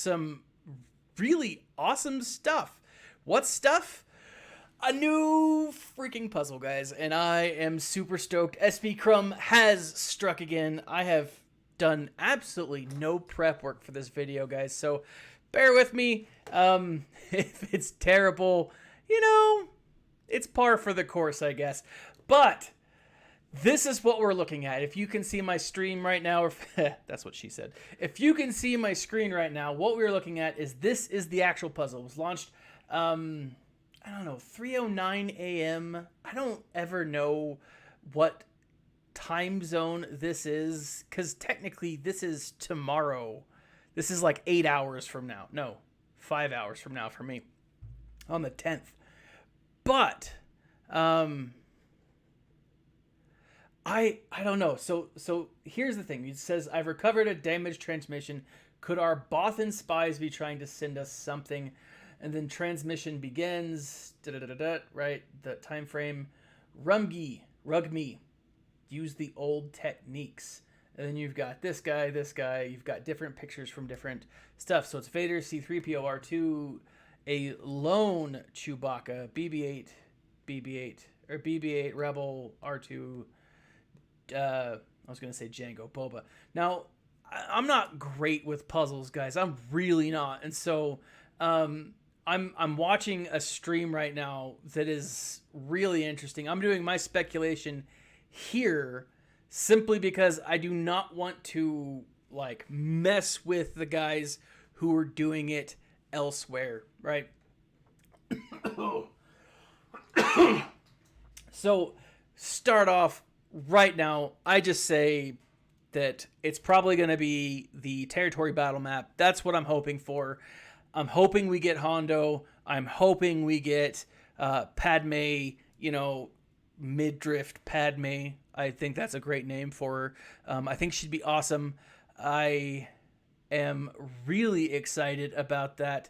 some really awesome stuff. What stuff? A new freaking puzzle, guys, and I am super stoked. SP Crumb has struck again. I have done absolutely no prep work for this video, guys, so bear with me. If it's terrible, you know, it's par for the course, I guess. But this is what we're looking at. If you can see my stream right now, or that's what she said. If you can see my screen right now, what we're looking at is this is the actual puzzle. It was launched, I don't know, 3:09 a.m. I don't ever know what time zone this is, because technically this is tomorrow. This is like 8 hours from now. No, 5 hours from now for me on the 10th. But I don't know. So here's the thing. It says, I've recovered a damaged transmission. Could our Bothan spies be trying to send us something? And then transmission begins. Right? The time frame. Rugme. Use the old techniques. And then you've got this guy. You've got different pictures from different stuff. So it's Vader, C-3PO, R2, a lone Chewbacca, BB-8, or BB-8, Rebel, R2, I was going to say Jango, Boba. Now, I'm not great with puzzles, guys. I'm really not. And so I'm watching a stream right now that is really interesting. I'm doing my speculation here simply because I do not want to like mess with the guys who are doing it elsewhere, right? So start off right now, I just say that it's probably going to be the territory battle map. That's what I'm hoping for. I'm hoping we get Hondo. I'm hoping we get Padme, you know, mid-drift Padme. I think that's a great name for her. I think she'd be awesome. I am really excited about that.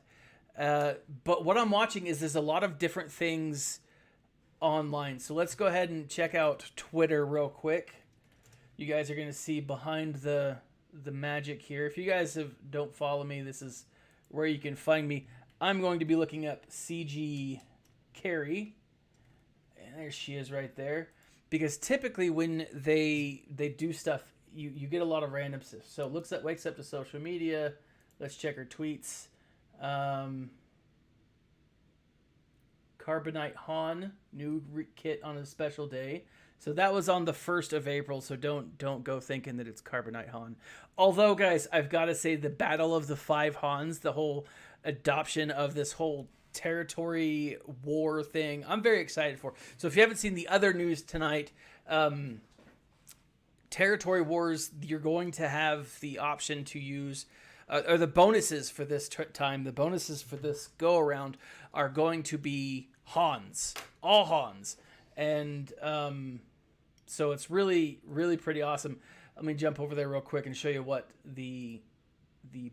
But what I'm watching is there's a lot of different things online. So let's go ahead and check out Twitter real quick. You guys are going to see behind the magic here. If you guys don't follow me, this is where you can find me. I'm going to be looking up CG Carrie. And there she is right there. Because typically when they do stuff, you get a lot of random stuff. So wakes up to social media. Let's check her tweets. Carbonite Han, new kit on a special day. So that was on the 1st of April, so don't go thinking that it's Carbonite Han. Although, guys, I've got to say the Battle of the Five Hans, the whole adoption of this whole territory war thing, I'm very excited for. So if you haven't seen the other news tonight, territory wars, you're going to have the option to use, or the bonuses for this time, the bonuses for this go-around are going to be Hans, all Hans. And so it's really, really pretty awesome. Let me jump over there real quick and show you what the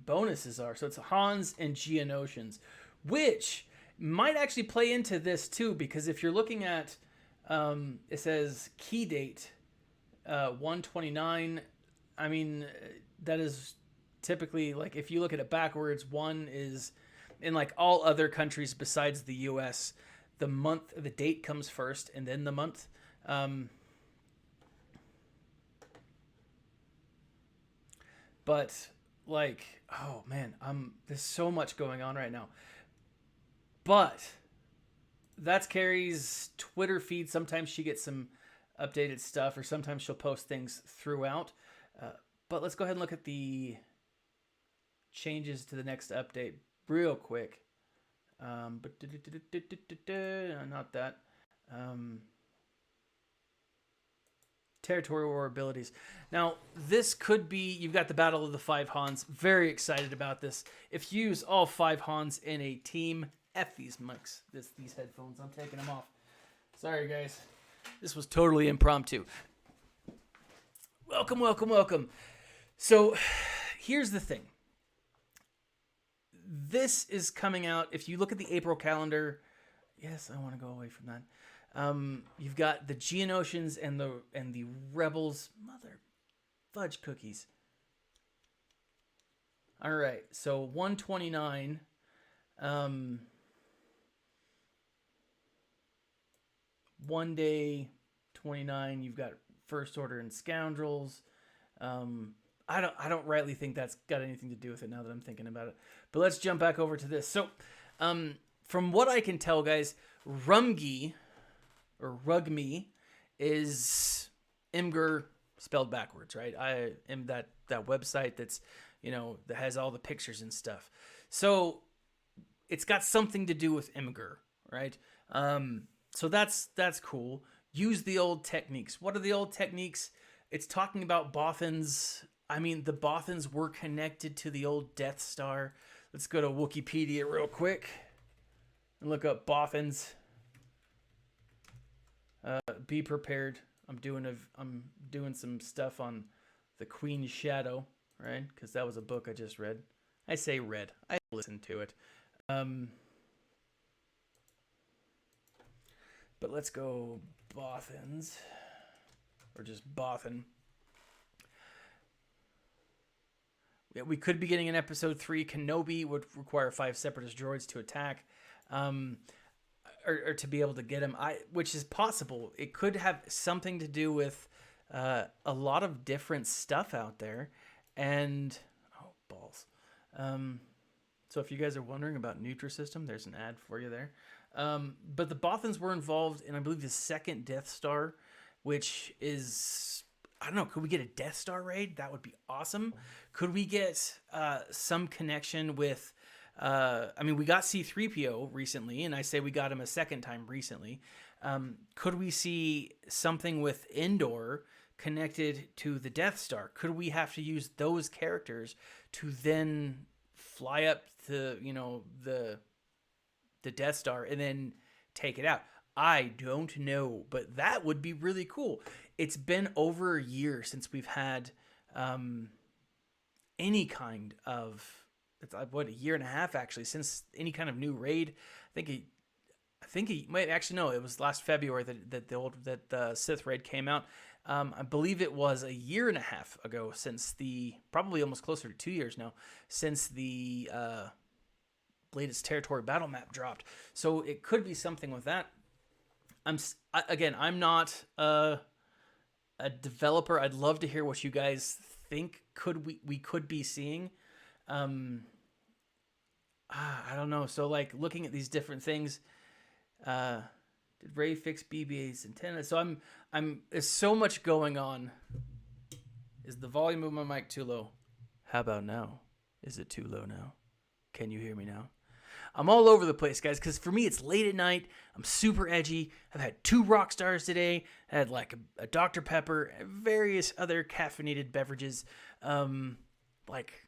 bonuses are. So it's Hans and Geonosians, which might actually play into this too, because if you're looking at, it says key date 129. I mean, that is typically, like, if you look at it backwards, one is in like all other countries besides the US, the date comes first and then the month. But like, oh man, there's so much going on right now. But that's Carrie's Twitter feed. Sometimes she gets some updated stuff, or sometimes she'll post things throughout. But let's go ahead and look at the changes to the next update real quick. But not that. Territory war abilities. Now, this could be, you've got the Battle of the Five Hans. Very excited about this. If you use all 5 Hans in a team, F these mics, these headphones, I'm taking them off. Sorry, guys. This was totally impromptu. Welcome, welcome, welcome. So, here's the thing. This is coming out, if you look at the April calendar, yes, I want to go away from that. You've got the Geonosians and the Rebels. Mother fudge cookies. All right, so 129. One day 29. You've got First Order and Scoundrels. I don't rightly think that's got anything to do with it now that I'm thinking about it. But let's jump back over to this. So, from what I can tell, guys, Rumgi or Rugme is Imgur spelled backwards, right? I am that website that's, that has all the pictures and stuff. So it's got something to do with Imgur, right? So that's cool. Use the old techniques. What are the old techniques? It's talking about Bothans. I mean, the Bothans were connected to the old Death Star. Let's go to Wikipedia real quick and look up Bothans. Be prepared. I'm doing some stuff on the Queen's Shadow, right? Because that was a book I just read. I say read. I listened to it. But let's go Bothans, or just Bothan. Yeah, we could be getting an episode 3. Kenobi would require 5 separatist droids to attack, or to be able to get him. Which is possible. It could have something to do with a lot of different stuff out there, and balls. So if you guys are wondering about Nutrisystem, there's an ad for you there. But the Bothans were involved in, I believe, the second Death Star, which is, I don't know, could we get a Death Star raid? That would be awesome. Could we get some connection with, we got C-3PO recently, and I say we got him a second time recently. Could we see something with Endor connected to the Death Star? Could we have to use those characters to then fly up to, the Death Star and then take it out? I don't know, but that would be really cool. It's been over a year since we've had any kind of, a year and a half actually, since any kind of new raid. I think he might actually, no, it was last February that the Sith raid came out. I believe it was a year and a half ago since probably almost closer to 2 years now, since the latest territory battle map dropped. So it could be something with that. I'm not a developer. I'd love to hear what you guys think we could be seeing. I don't know. So like looking at these different things, did Ray fix BB-8's antenna? So there's so much going on. Is the volume of my mic too low? How about now? Is it too low now? Can you hear me now? I'm all over the place, guys, because for me, it's late at night. I'm super edgy. I've had 2 rock stars today. I had like a Dr. Pepper and various other caffeinated beverages. Like,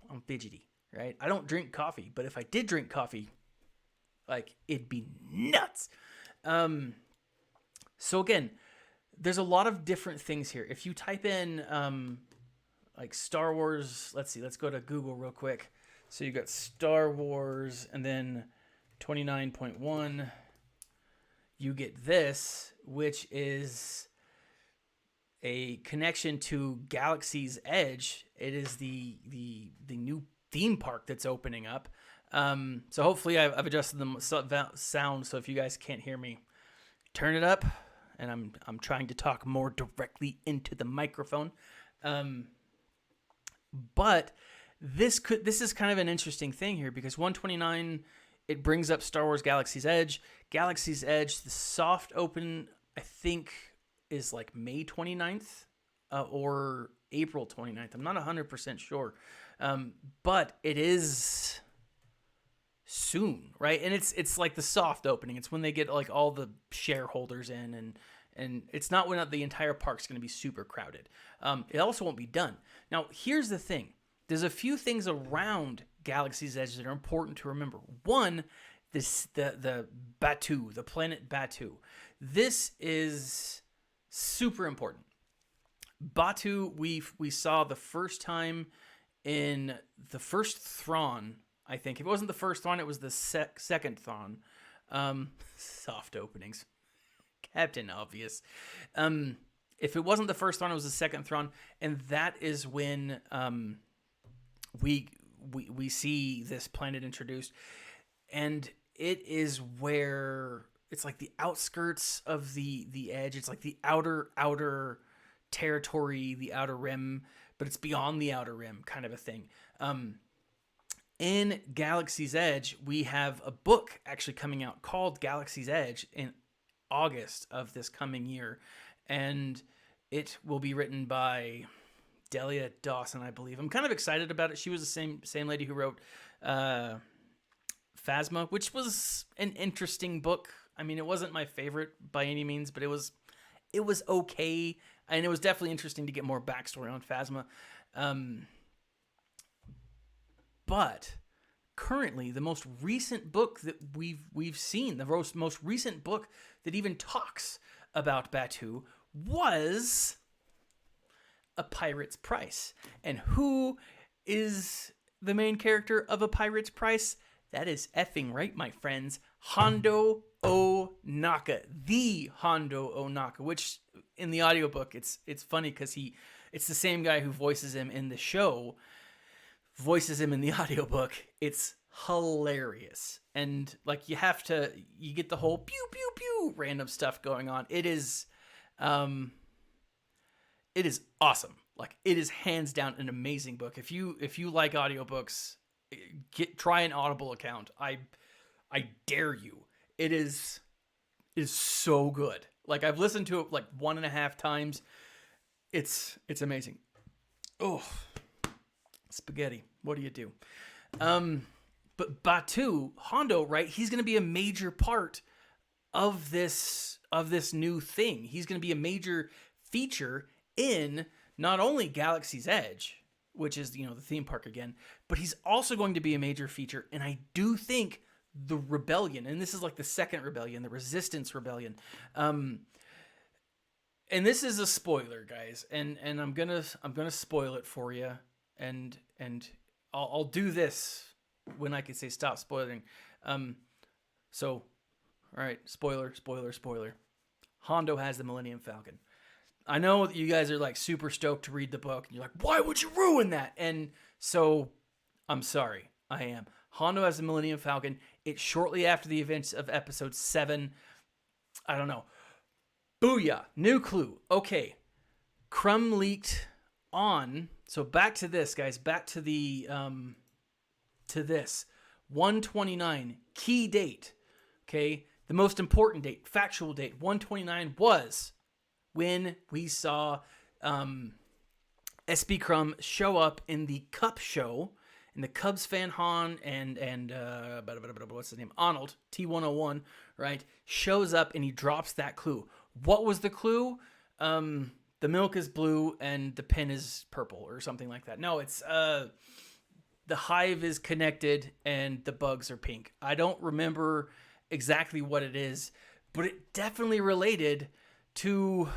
I'm fidgety, right? I don't drink coffee, but if I did drink coffee, like, it'd be nuts. So again, there's a lot of different things here. If you type in, like Star Wars, let's go to Google real quick. So you got Star Wars and then 29.1. You get this, which is a connection to Galaxy's Edge. It is the new theme park that's opening up. So hopefully I've adjusted the sound, so if you guys can't hear me, turn it up. And I'm trying to talk more directly into the microphone. But this is kind of an interesting thing here, because 129, it brings up Star Wars Galaxy's Edge. Galaxy's Edge, the soft open, I think, is like May 29th or April 29th. I'm not 100% sure. But it is soon, right? And it's like the soft opening. It's when they get like all the shareholders in, and it's not when the entire park's going to be super crowded. It also won't be done. Now, here's the thing. There's a few things around Galaxy's Edge that are important to remember. One, the Batu, the planet Batu. This is super important. Batu, we saw the first time in the first Thrawn, I think. If it wasn't the first Thrawn, it was the second Thrawn. Soft openings. Captain Obvious. If it wasn't the first Thrawn, it was the second Thrawn. And that is when we see this planet introduced, and it is where it's like the outskirts of the edge. It's like the outer territory, the outer rim, but it's beyond the outer rim, kind of a thing. In Galaxy's Edge, we have a book actually coming out called Galaxy's Edge in August of this coming year, and it will be written by Delia Dawson, I believe. I'm kind of excited about it. She was the same lady who wrote Phasma, which was an interesting book. I mean, it wasn't my favorite by any means, but it was okay, and it was definitely interesting to get more backstory on Phasma. But currently, the most recent book that we've seen, the most recent book that even talks about Batuu, was A Pirate's Price. And who is the main character of A Pirate's Price? That is effing right, my friends. Hondo Ohnaka. The Hondo Ohnaka, which in the audiobook, it's funny because it's the same guy who voices him in the show, voices him in the audiobook. It's hilarious. And like you get the whole pew pew pew random stuff going on. It is awesome. Like, it is hands down an amazing book. If you like audiobooks, try an Audible account. I dare you. It is so good. Like, I've listened to it like 1.5 times. It's amazing. Oh, spaghetti. What do you do? But Batuu, Hondo, right? He's going to be a major part of this new thing. He's going to be a major feature in not only Galaxy's Edge, which is, the theme park again, but he's also going to be a major feature. And I do think the rebellion, and this is like the second rebellion, the Resistance Rebellion. And this is a spoiler, guys, and I'm gonna spoil it for you, and I'll do this when I can say stop spoiling. So, all right, spoiler. Hondo has the Millennium Falcon. I know that you guys are like super stoked to read the book, and you're like, why would you ruin that? And so, I'm sorry, I am. Hondo has the Millennium Falcon. It's shortly after the events of episode 7. I don't know. Booyah. New clue. Okay. Crumb leaked on. So back to this, guys. Back to the, to this. 129. Key date. Okay. The most important date. Factual date. 129 was when we saw SB Crumb show up in the Cup show. And the Cubs fan Han and what's his name? Arnold, T101, right? Shows up and he drops that clue. What was the clue? The milk is blue and the pen is purple or something like that. No, it's the hive is connected and the bugs are pink. I don't remember exactly what it is, but it definitely related to,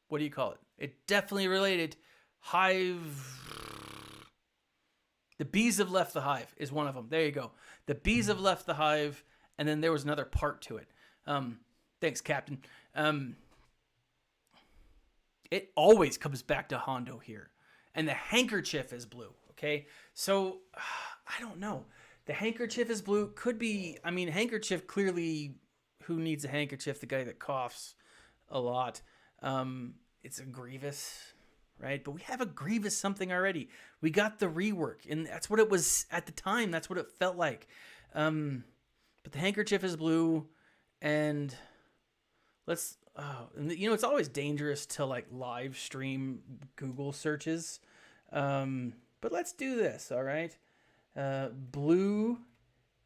what do you call it? It definitely related hive. The bees have left the hive is one of them. There you go. The bees have left the hive, and then there was another part to it. Thanks, Captain. It always comes back to Hondo here. And the handkerchief is blue, okay? So, I don't know. The handkerchief is blue. Could be, handkerchief, clearly, who needs a handkerchief? The guy that coughs a lot. It's a Grievous, right? But we have a Grievous something already. We got the rework, and that's what it was at the time. That's what it felt like. But the handkerchief is blue, and it's always dangerous to like live stream Google searches. But let's do this, all right? Blue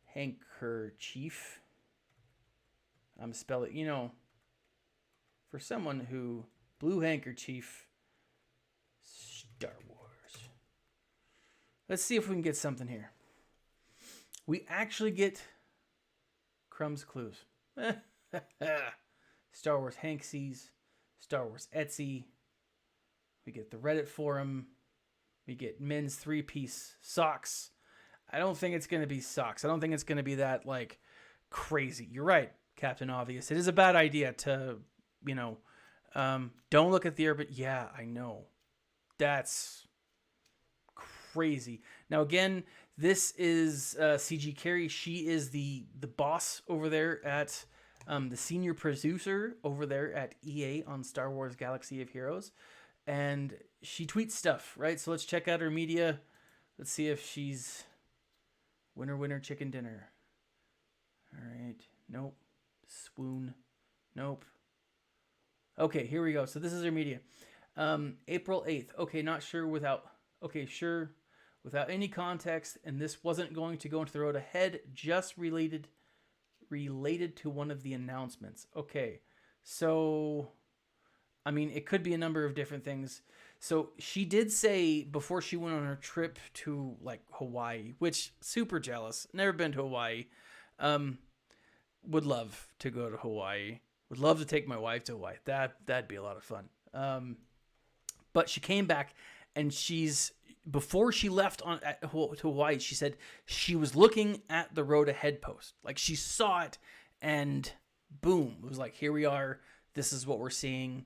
handkerchief. I'm spelling, for someone who blue handkerchief. Star Wars. Let's see if we can get something here. We actually get Crumb's clues. Star Wars Hanksies, Star Wars Etsy. We get the Reddit forum. We get men's 3-piece socks. I don't think it's going to be socks. I don't think it's going to be that like crazy. You're right, Captain Obvious. It is a bad idea to, don't look at the urban. Yeah, I know. That's crazy. Now again, this is CG Carey. She is the boss over there at the senior producer over there at EA on Star Wars Galaxy of Heroes, and she tweets stuff, right? So let's check out her media. Let's see if she's winner chicken dinner. All right. Nope. Swoon. Nope. Okay, here we go. So this is her media. April 8th. Okay, not sure without... Okay, sure. Without any context, and this wasn't going to go into the road ahead, just related to one of the announcements. Okay, so... I mean, it could be a number of different things. So she did say before she went on her trip to, like, Hawaii, which, super jealous. Never been to Hawaii. Would love to go to Hawaii. Would love to take my wife to Hawaii. That'd be a lot of fun. But she came back, and before she left to Hawaii, she said she was looking at the road ahead post. Like, she saw it, and boom, it was like, here we are. This is what we're seeing.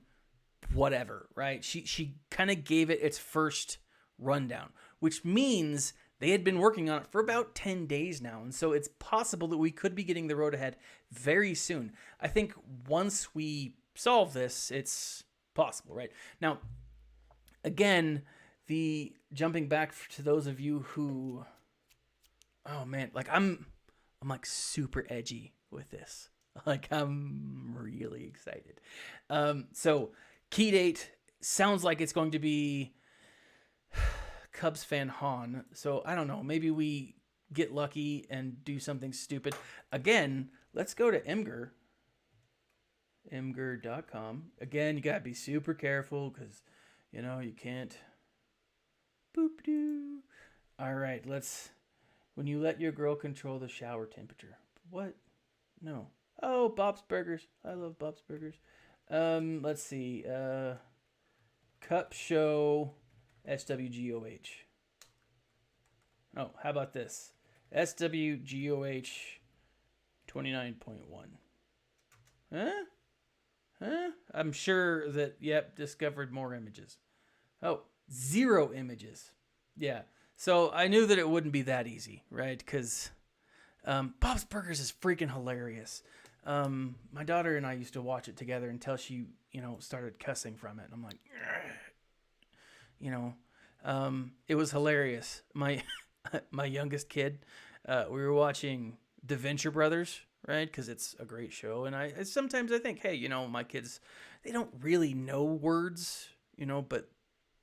Whatever, right? She kind of gave it its first rundown, which means they had been working on it for about 10 days now. And so it's possible that we could be getting the road ahead very soon. I think once we solve this, it's possible, right? Now, again, jumping back to those of you who, oh man, like I'm like super edgy with this. Like, I'm really excited. So key date sounds like it's going to be Cubs fan Han. So I don't know. Maybe we get lucky and do something stupid. Again, let's go to Imgur. Imgur.com. Again, you got to be super careful because, you can't. Boop doo. All right, when you let your girl control the shower temperature. What? No. Oh, Bob's Burgers. I love Bob's Burgers. Let's see. Cup show SWGOH. Oh, how about this? SWGOH 29.1. Huh? I'm sure that, discovered more images. Oh, 0 images. Yeah. So I knew that it wouldn't be that easy, right? Because Bob's Burgers is freaking hilarious. My daughter and I used to watch it together until she, started cussing from it. And I'm like, it was hilarious. My youngest kid, we were watching The Venture Brothers, right? Because it's a great show. And sometimes I think, hey, my kids, they don't really know words, but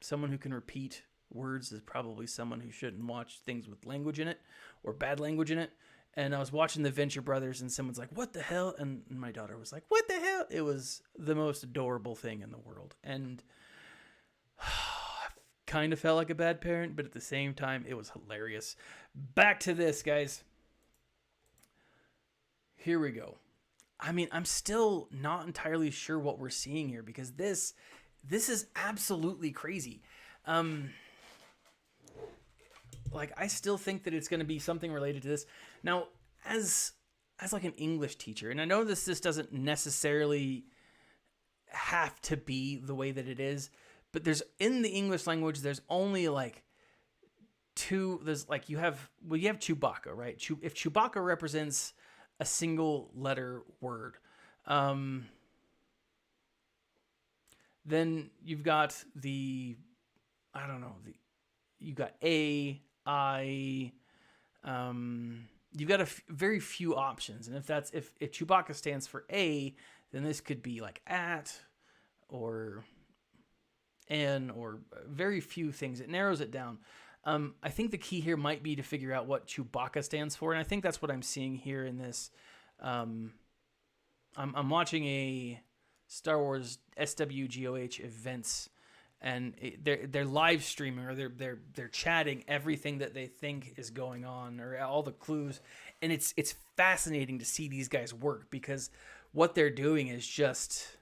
someone who can repeat words is probably someone who shouldn't watch things with language in it or bad language in it. And I was watching The Venture Brothers, and someone's like, what the hell? And my daughter was like, what the hell? It was the most adorable thing in the world. And I kind of felt like a bad parent, but at the same time, it was hilarious. Back to this, guys. Here we go. I mean, I'm still not entirely sure what we're seeing here because this is absolutely crazy. Like, I still think that it's going to be something related to this. Now, as like an English teacher, and I know this doesn't necessarily have to be the way that it is, but there's in the English language, there's only like two. There's like you have Chewbacca, right? If Chewbacca represents a single letter word, then you've got you got A, I, you've got very few options. And if Chewbacca stands for A, then this could be like at or N or very few things. It narrows it down. I think the key here might be to figure out what Chewbacca stands for. And I think that's what I'm seeing here in this. I'm watching a Star Wars SWGOH events, and they're live streaming or they're chatting everything that they think is going on or all the clues, and it's fascinating to see these guys work because what they're doing is just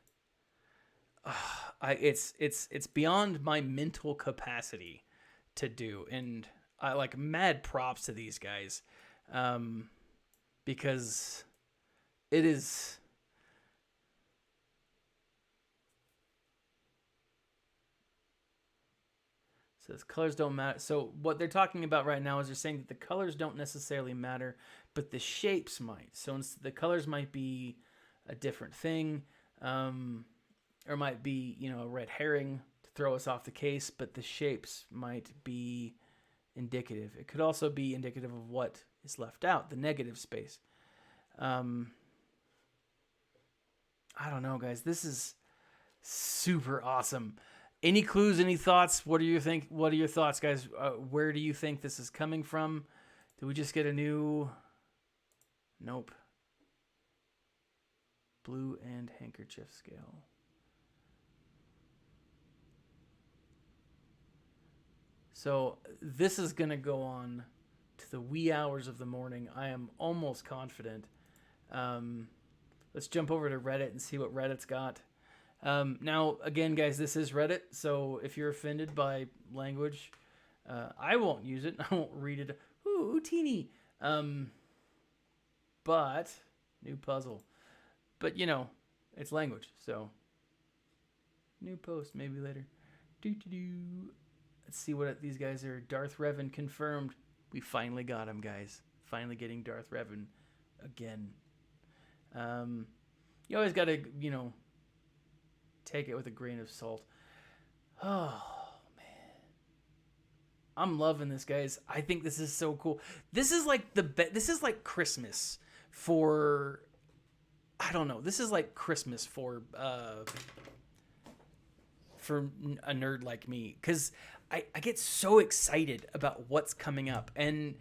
it's beyond my mental capacity to do, and I like mad props to these guys because it is. Says colors don't matter. So what they're talking about right now is they're saying that the colors don't necessarily matter, but the shapes might. So the colors might be a different thing, or might be, you know, a red herring to throw us off the case, but the shapes might be indicative. It could also be indicative of what is left out, the negative space. I don't know, guys. This is super awesome. Any clues? Any thoughts? What do you think? What are your thoughts, guys? Where do you think this is coming from? Did we just get a new? Nope. Blue and handkerchief scale. So this is gonna go on to the wee hours of the morning. I am almost confident. Let's jump over to Reddit and see what Reddit's got. Now, again, guys, this is Reddit, so if you're offended by language, I won't use it. I won't read it. Ooh, teeny. But, new puzzle. But, you know, it's language, so. New post, maybe later. Let's see what these guys are. Darth Revan confirmed. We finally got him, guys. Finally getting Darth Revan again. You always got to, you know, take it with a grain of salt. Oh, man. I'm loving this, guys. I think this is so cool. This is like this is like Christmas for, I don't know. This is like Christmas for a nerd like me, because I get so excited about what's coming up, and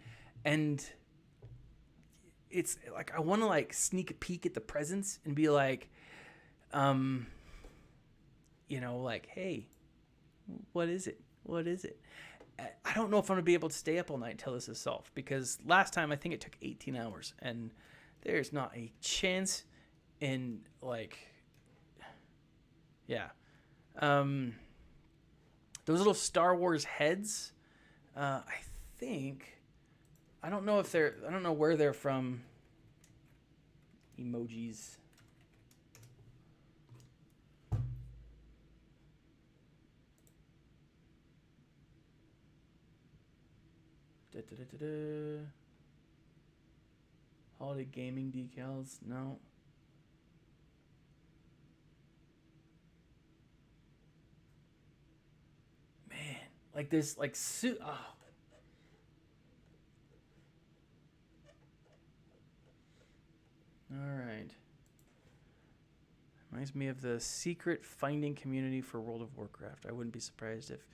it's like I want to like sneak a peek at the presents and be like, you know, like, hey, what is it? What is it? I don't know if I'm going to be able to stay up all night until this is solved, because last time I think it took 18 hours, and there's not a chance in, like, yeah. Those little Star Wars heads, I think, I don't know where they're from. Emojis. Holiday gaming decals. No. Man, like this, like suit. Oh. All right. Reminds me of the secret finding community for World of Warcraft. I wouldn't be surprised if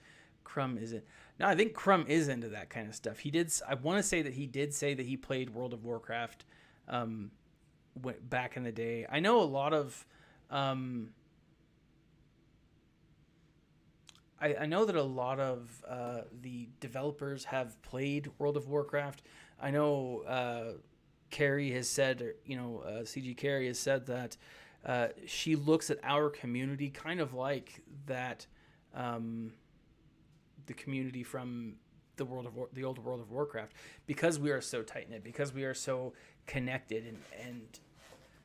Crumb isn't. No, I think Crumb is into that kind of stuff. He did. I want to say that he did say that he played World of Warcraft back in the day. I know a lot of. I know that a lot of the developers have played World of Warcraft. I know Carrie has said, you know, CG Carrie has said that she looks at our community kind of like that. The community from the old World of Warcraft, because we are so tight knit, because we are so connected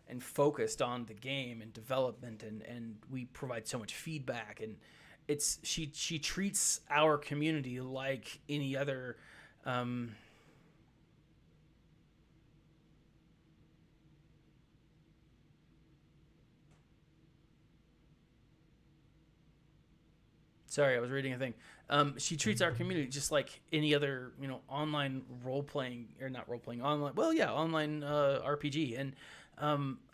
and focused on the game and development, and we provide so much feedback, and she treats our community like any other. Sorry, I was reading a thing. She treats our community just like any other, you know, online online RPG. And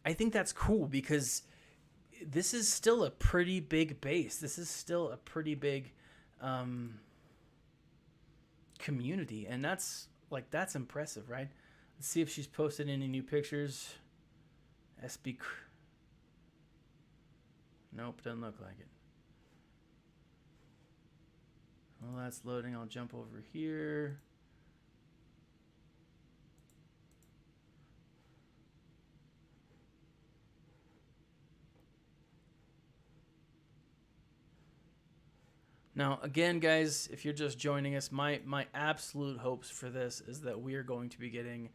I think that's cool, because this is still a pretty big base. This is still a pretty big community. And that's impressive, right? Let's see if she's posted any new pictures. Nope, doesn't look like it. Well, that's loading. I'll jump over here. Now, again, guys, if you're just joining us, my absolute hopes for this is that we are going to be getting,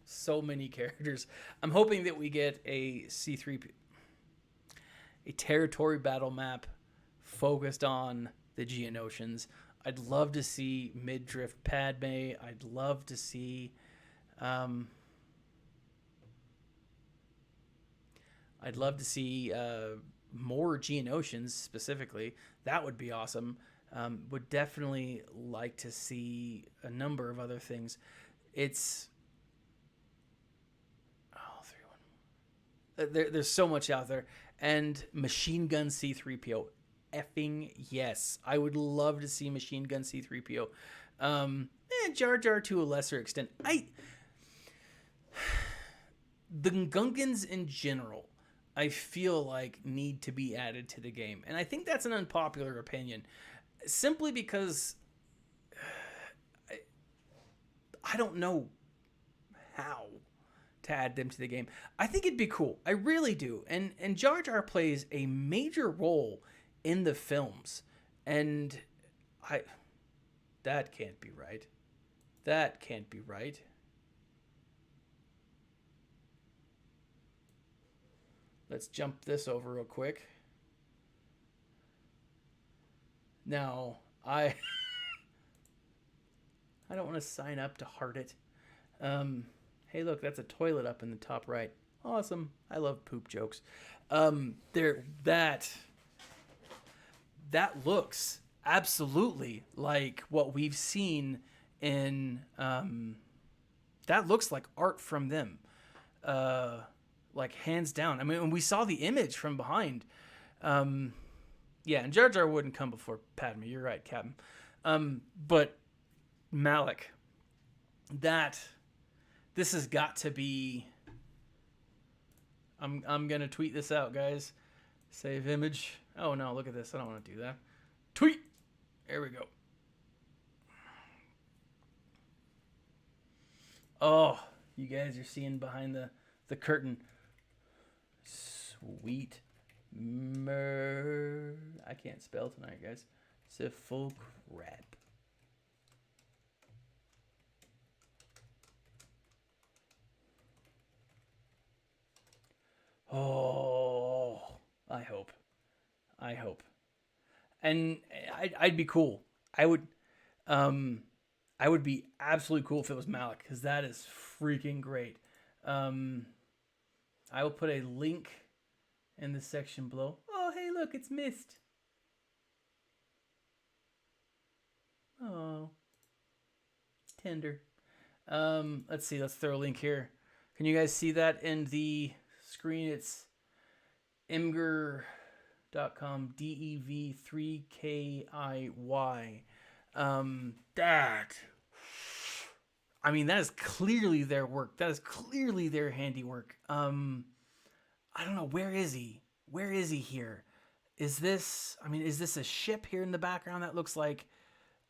so many characters. I'm hoping that we get a C3, a territory battle map focused on the Geonosians. I'd love to see mid-drift Padme. I'd love to see... more Geonosians specifically. That would be awesome. Would definitely like to see a number of other things. It's... Oh, 3-1. There's so much out there. And Machine Gun C-3PO. Effing yes. I would love to see Machine Gun C-3PO. Jar Jar to a lesser extent. The Gungans in general, I feel like need to be added to the game. And I think that's an unpopular opinion. Simply because I don't know how to add them to the game. I think it'd be cool. I really do. And Jar Jar plays a major role in the films. And that can't be right. That can't be right. Let's jump this over real quick. Now, I don't want to sign up to heart it. Hey, look, that's a toilet up in the top right. Awesome. I love poop jokes. That looks absolutely like what we've seen in... that looks like art from them. Like, hands down. I mean, when we saw the image from behind... yeah, and Jar Jar wouldn't come before Padme. You're right, Captain. But Malak, this has got to be... I'm going to tweet this out, guys. Save image. Oh, no, look at this. I don't want to do that. Tweet! There we go. Oh, you guys are seeing behind the curtain. Sweet. I can't spell tonight, guys. It's a full crap. Oh, I hope. And I'd be cool. I would be absolutely cool if it was Malak, because that is freaking great. I will put a link in the section below. Oh, hey, look, it's missed. Oh, tender. Let's see. Let's throw a link here. Can you guys see that in the screen? It's imgur.com, DEV3KIY. That is clearly their work. That is clearly their handiwork. I don't know. Where is he? Where is he here? Is this a ship here in the background that looks like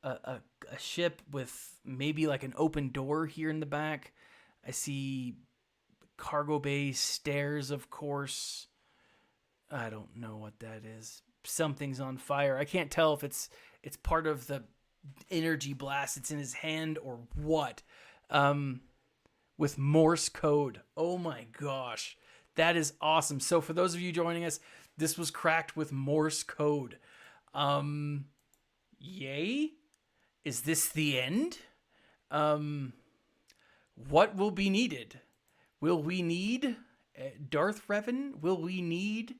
a ship with maybe like an open door here in the back? I see cargo bay stairs, of course. I don't know what that is. Something's on fire. I can't tell if it's part of the energy blast that's in his hand or what. With Morse code. Oh my gosh. That is awesome. So for those of you joining us, this was cracked with Morse code. Yay? Is this the end? What will be needed? Will we need Darth Revan? Will we need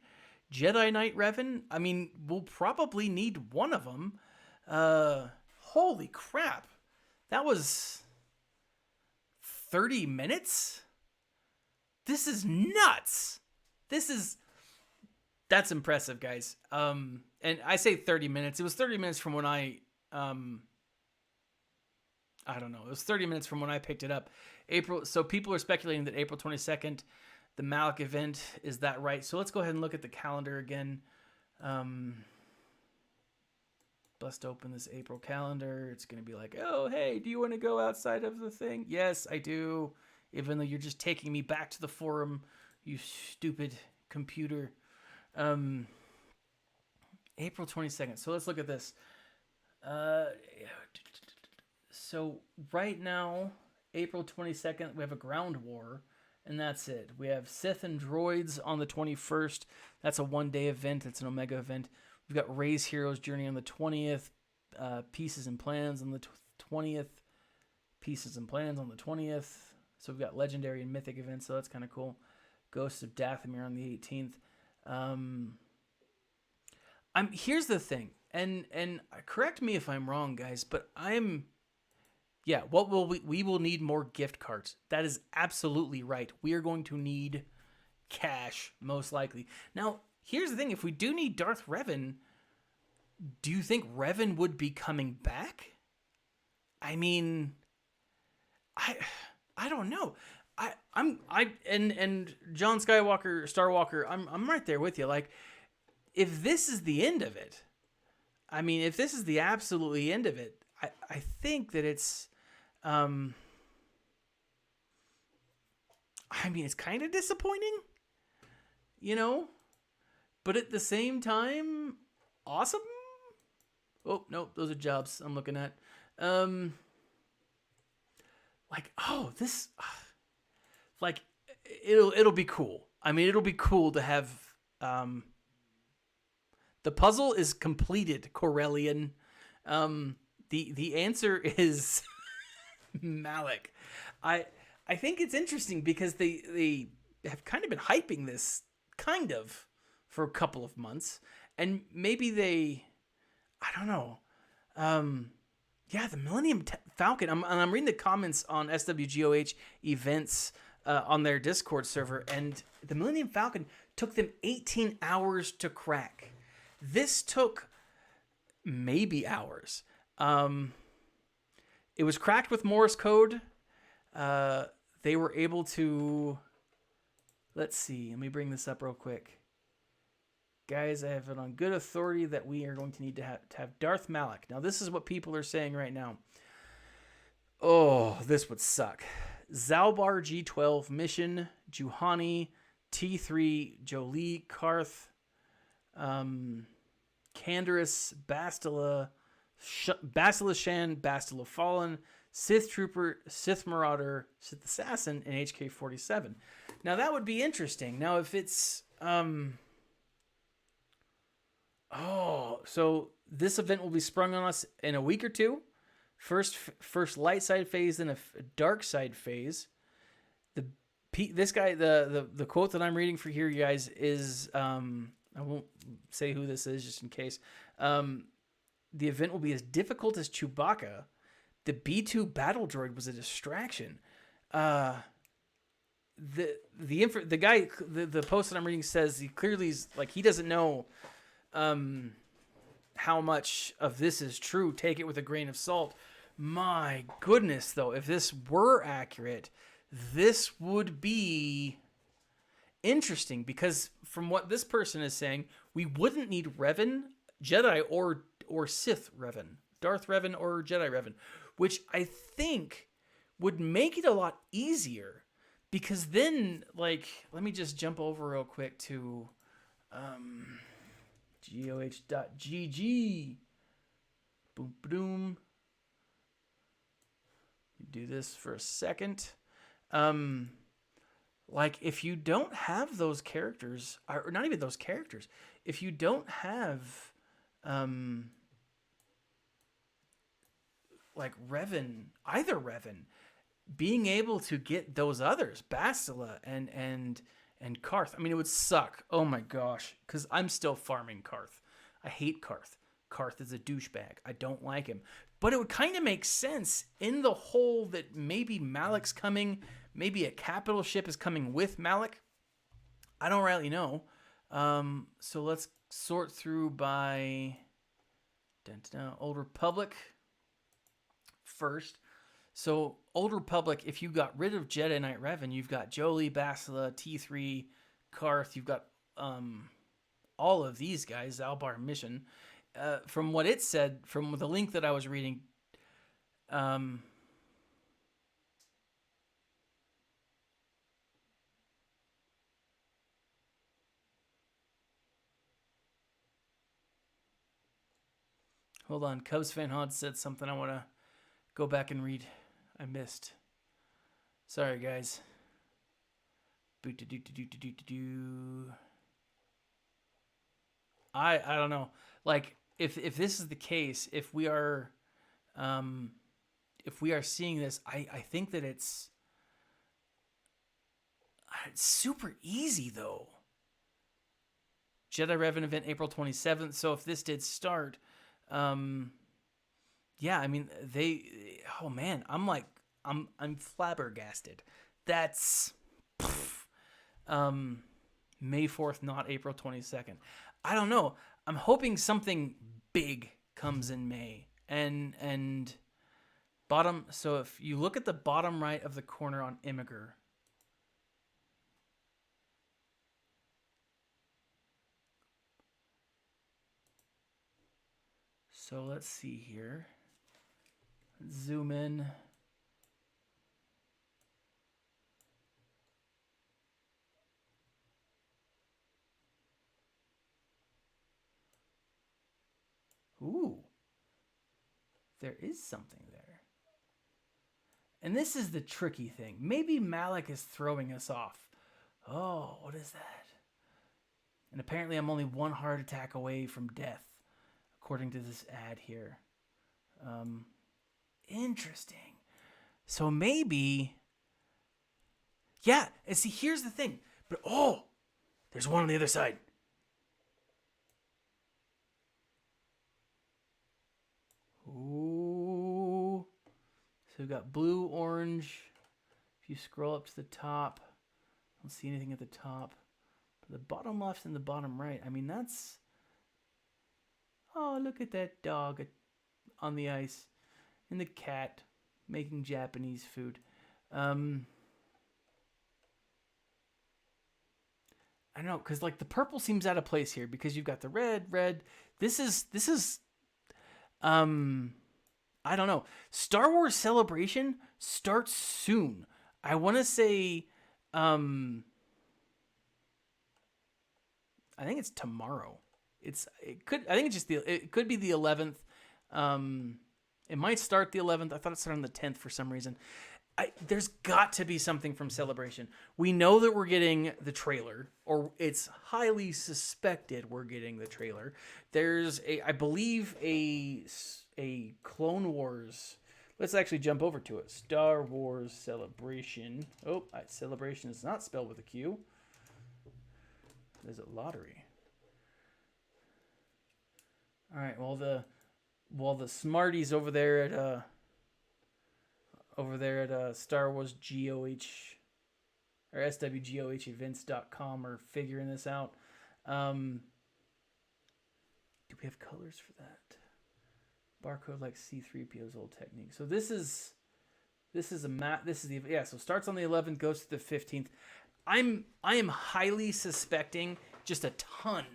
Jedi Knight Revan? I mean, we'll probably need one of them. Holy crap. That was 30 minutes? This is nuts. That's impressive, guys. And I say 30 minutes. It was 30 minutes from when I don't know. It was 30 minutes from when I picked it up. So people are speculating that April 22nd, the Malak event, is that right? So let's go ahead and look at the calendar again. Bust open this April calendar. It's going to be like, oh, hey, do you want to go outside of the thing? Yes, I do. Even though you're just taking me back to the forum, you stupid computer. April 22nd. So let's look at this. So right now, April 22nd, we have a ground war, and that's it. We have Sith and droids on the 21st. That's a one-day event. It's an Omega event. We've got Ray's Hero's Journey on the 20th. Pieces and Plans on the 20th. Pieces and Plans on the 20th. So we've got Legendary and Mythic events, so that's kind of cool. Ghosts of Dathomir on the 18th. Here's the thing, and correct me if I'm wrong, guys, but we will need more gift cards. That is absolutely right. We are going to need cash, most likely. Now, here's the thing. If we do need Darth Revan, do you think Revan would be coming back? I mean, I don't know. And John Skywalker, Starwalker, I'm right there with you. Like, if this is the end of it, I mean, if this is the absolutely end of it, I think that it's, I mean, it's kind of disappointing, you know, but at the same time, awesome. Oh, no, those are jobs I'm looking at. Like, it'll be cool. I mean, it'll be cool to have, the puzzle is completed, Corellian. The answer is Malak. I think it's interesting because they have kind of been hyping this kind of for a couple of months, and maybe I don't know. The Millennium Falcon. I'm reading the comments on SWGOH events on their Discord server, and the Millennium Falcon took them 18 hours to crack. This took maybe hours. It was cracked with Morse code. They were able to... Let's see. Let me bring this up real quick. Guys, I have it on good authority that we are going to need to have Darth Malak. Now, this is what people are saying right now. Oh, this would suck. Zalbar G12 Mission, Juhani, T3, Jolie, Karth, Canderous, Bastila, Bastila Shan, Bastila Fallen, Sith Trooper, Sith Marauder, Sith Assassin, and HK-47. Now, that would be interesting. Now, if it's... so this event will be sprung on us in a week or two. First light side phase, then a dark side phase. This guy, the quote that I'm reading for here, you guys, is I won't say who this is just in case. The event will be as difficult as Chewbacca. The B2 battle droid was a distraction. The post that I'm reading says he clearly is like he doesn't know how much of this is true. Take it with a grain of salt. My goodness, though, if this were accurate, this would be interesting because from what this person is saying, we wouldn't need Revan, Jedi or Sith Revan, Darth Revan or Jedi Revan, which I think would make it a lot easier because then, like, let me just jump over real quick to goh.gg. Boom, boom. Do this for a second. Like, if you don't have those characters, or not even those characters, if you don't have, like either Revan, being able to get those others, Bastila and Karth, I mean, it would suck. Oh my gosh, because I'm still farming Karth. I hate Karth. Karth is a douchebag. I don't like him. But it would kind of make sense in the whole that maybe Malak's coming, maybe a capital ship is coming with Malak. I don't really know. So let's sort through by Old Republic first. So Old Republic, if you got rid of Jedi Knight Revan, you've got Jolie, Bastila, T3, Karth. You've got all of these guys, Zalbar Mission. From what it said, from the link that I was reading, hold on, Cubs fan Hod said something I want to go back and read. I missed. Sorry, guys. I don't know. like if this is the case, if we are seeing this, I think that it's super easy though. Jedi Revan event April 27th. So if this did start, yeah, I mean oh man, I'm flabbergasted. That's May 4th, not April 22nd. I don't know. I'm hoping something big comes in May. And bottom, so if you look at the bottom right of the corner on Imgur, so let's see here. Zoom in. Ooh. There is something there. And this is the tricky thing. Maybe Malak is throwing us off. Oh, what is that? And apparently I'm only one heart attack away from death, according to this ad here. Interesting. So maybe... Yeah, and see, here's the thing. But, oh, there's one on the other side. Ooh. So we've got blue, orange. If you scroll up to the top, I don't see anything at the top. But the bottom left and the bottom right, I mean, that's... Oh, look at that dog on the ice. And the cat making Japanese food. I don't know, because like the purple seems out of place here because you've got the red. This is I don't know. Star Wars Celebration starts soon. I want to say I think it's tomorrow. It could be the 11th. It might start the 11th. I thought it started on the 10th for some reason. There's got to be something from Celebration. We know that we're getting the trailer, or it's highly suspected we're getting the trailer. There's I believe a Clone Wars. Let's actually jump over to it. Star Wars Celebration. Oh, Celebration is not spelled with a Q. Is it lottery? All right. Well, the smarties over there at Star Wars GOH or SWGOH events.com are figuring this out. Do we have colors for that? Barcode like C3PO's old technique. So this is the so starts on the 11th, goes to the 15th. I am highly suspecting just a ton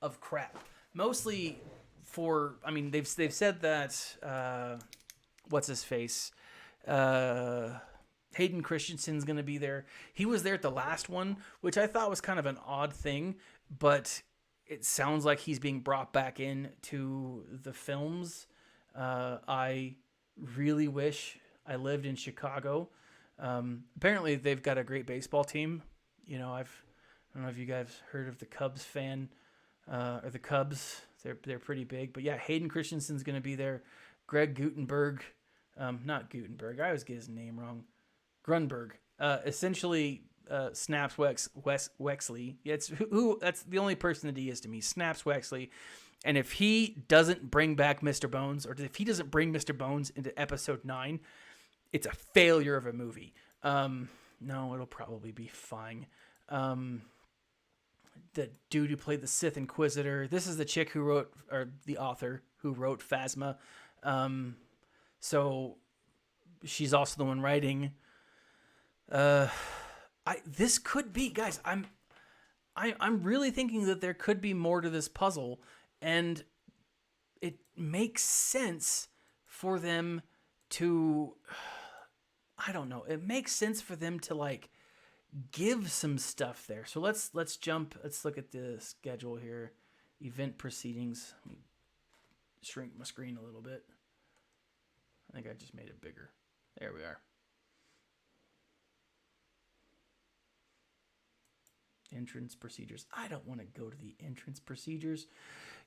of crap. Mostly they've said that what's his face? Hayden Christensen's going to be there. He was there at the last one, which I thought was kind of an odd thing, but it sounds like he's being brought back in to the films. I really wish I lived in Chicago. Apparently they've got a great baseball team. You know, I don't know if you guys heard of the Cubs or the Cubs. They're pretty big, but yeah, Hayden Christensen's going to be there. Greg Gutenberg, not Gutenberg. I always get his name wrong. Grunberg. Essentially, Snaps Wexley. Yeah, that's the only person that he is to me. Snaps Wexley. And if he doesn't bring back Mr. Bones, or if he doesn't bring Mr. Bones into episode 9, it's a failure of a movie. No, it'll probably be fine. The dude who played the Sith Inquisitor. This is the chick who wrote, or the author who wrote Phasma. So she's also the one writing. This could be, guys. I'm really thinking that there could be more to this puzzle, and it makes sense for them to. I don't know. It makes sense for them to like give some stuff there. So let's jump. Let's look at the schedule here. Event proceedings. Let me shrink my screen a little bit. I think I just made it bigger. There we are. Entrance procedures. I don't want to go to the entrance procedures.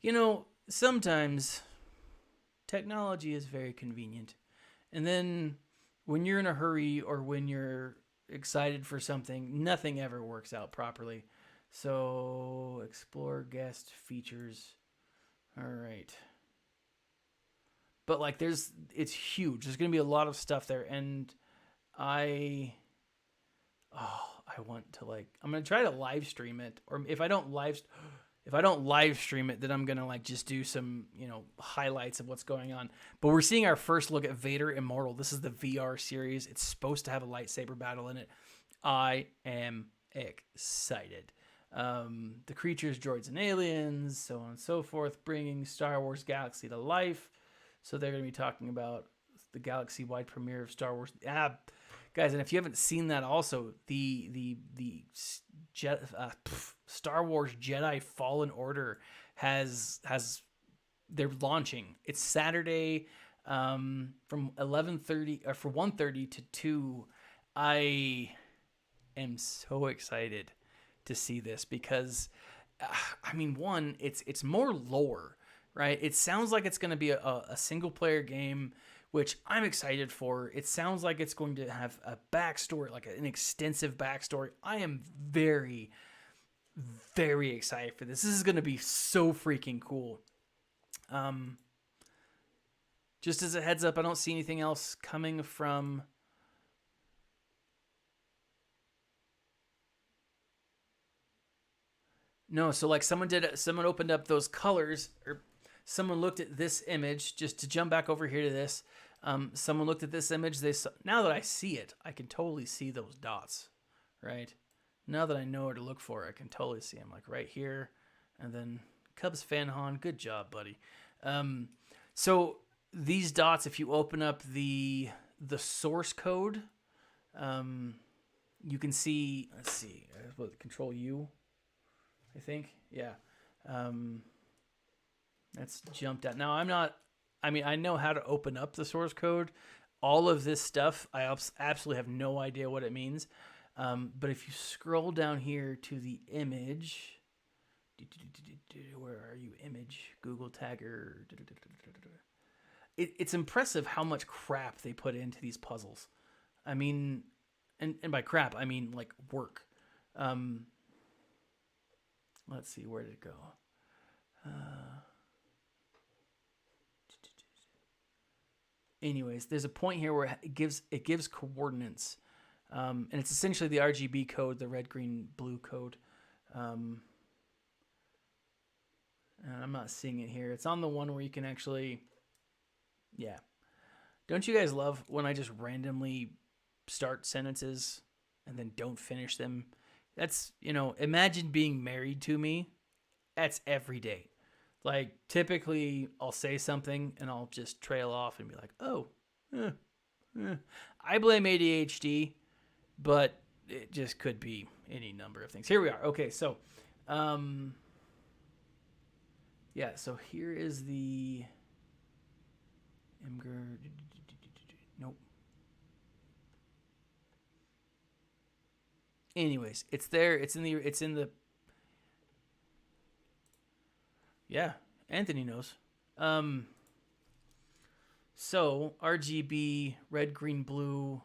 You know, sometimes technology is very convenient. And then when you're in a hurry or when you're excited for something, nothing ever works out properly. So, explore guest features. All right. But like it's huge. There's going to be a lot of stuff there, and I want to I'm going to try to live stream it, or if I don't live stream it, then I'm going to just do some, highlights of what's going on. But we're seeing our first look at Vader Immortal. This is the VR series. It's supposed to have a lightsaber battle in it. I am excited. The creatures, droids, and aliens, so on and so forth, bringing Star Wars Galaxy to life. So they're going to be talking about the galaxy-wide premiere of Star Wars. Guys, and if you haven't seen that, also the Star Wars Jedi Fallen Order they're launching. It's Saturday from 11:30 or for 1:30 to 2. I am so excited to see this because one, it's more lore, right? It sounds like it's going to be a single player game, which I'm excited for. It sounds like it's going to have a backstory, like an extensive backstory. I am very, very excited for this. This is going to be so freaking cool. Just as a heads up, I don't see anything else coming from... No, so someone opened up those colors, or someone looked at this image, just to jump back over here to this. Someone looked at this image. Now that I see it, I can totally see those dots, right? Now that I know where to look for, I can totally see them, right here. And then Cubs fan Han, good job, buddy. So these dots, if you open up the source code, you can see, let's see, Control U, I think. Yeah. That's jumped out. Now, I know how to open up the source code. All of this stuff, I absolutely have no idea what it means. But if you scroll down here to the image, where are you? Image, Google Tagger. It's impressive how much crap they put into these puzzles. And by crap, I mean work. Let's see, where did it go? Anyways, there's a point here where it gives coordinates, and it's essentially the RGB code, the red, green, blue code. And I'm not seeing it here. It's on the one where you can actually, yeah. Don't you guys love when I just randomly start sentences and then don't finish them? That's, imagine being married to me. That's every day. Typically, I'll say something and I'll just trail off and be like, oh, I blame ADHD, but it just could be any number of things. Here we are. Okay, so, yeah, so here is the Imgur. Nope. Anyways, it's there. It's in the. Yeah, Anthony knows. So RGB, red, green, blue.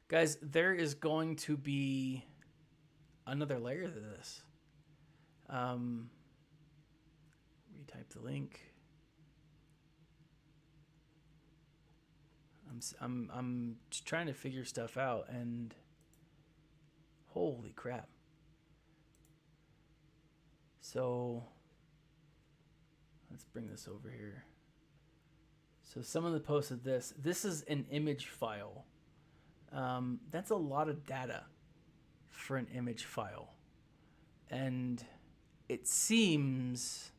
Guys, there is going to be another layer to this. Retype the link. I'm just trying to figure stuff out, and holy crap. So let's bring this over here. So someone that posted this. This is an image file. That's a lot of data for an image file. And it seems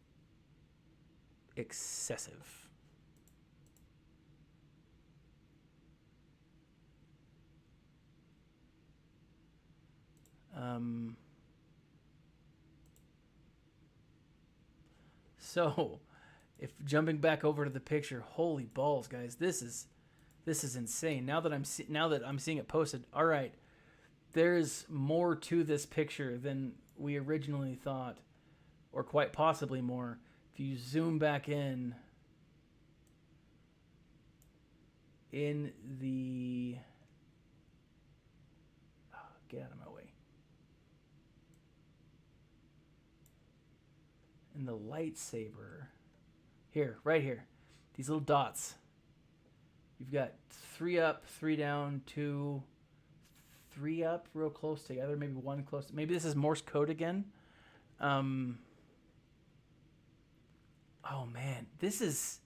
excessive. So, if jumping back over to the picture, holy balls, guys, this is insane. Now that I'm seeing it posted, all right, there's more to this picture than we originally thought, or quite possibly more. if you zoom back in the, oh, get out of my way. In the lightsaber, here, right here, these little dots. You've got 3 up, 3 down, 2, 3 up, real close together. Maybe 1 close. Maybe this is Morse code again. Oh man, this is